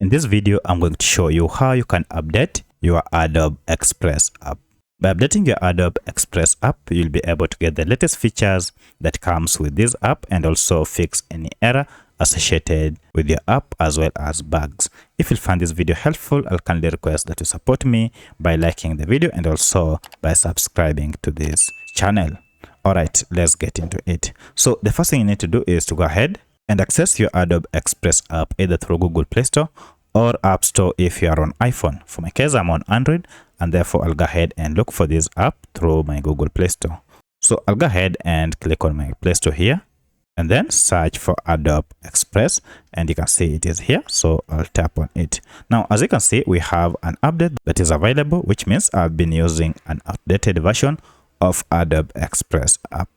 In this video, I'm going to show you how you can update your Adobe Express app. By updating your Adobe Express app, you'll be able to get the latest features that comes with this app and also fix any error associated with your app as well as bugs. If you find this video helpful, I'll kindly request that you support me by liking the video and also by subscribing to this channel. Alright, let's get into it. So the first thing you need to do is to go ahead and access your Adobe Express app either through Google Play Store or App Store if you are on iPhone. For my case, I'm on Android, and therefore I'll go ahead and look for this app through my Google Play Store. So I'll go ahead and click on my Play Store here and then search for Adobe Express, and you can see it is here. So I'll tap on it. Now, as you can see, we have an update that is available, which means I've been using an outdated version of Adobe Express app.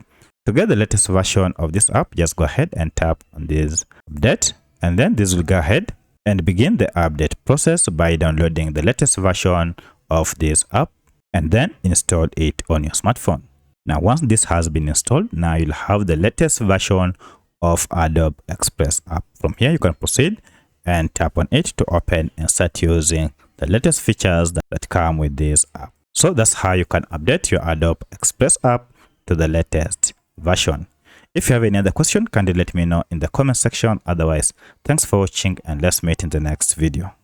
To get the latest version of this app, just go ahead and tap on this update, and then this will go ahead and begin the update process by downloading the latest version of this app and then install it on your smartphone. Now, once this has been installed, now you'll have the latest version of Adobe Express app. From here, you can proceed and tap on it to open and start using the latest features that come with this app. So that's how you can update your Adobe Express app to the latest version. If you have any other question, kindly let me know in the comment section. Otherwise, thanks for watching and let's meet in the next video.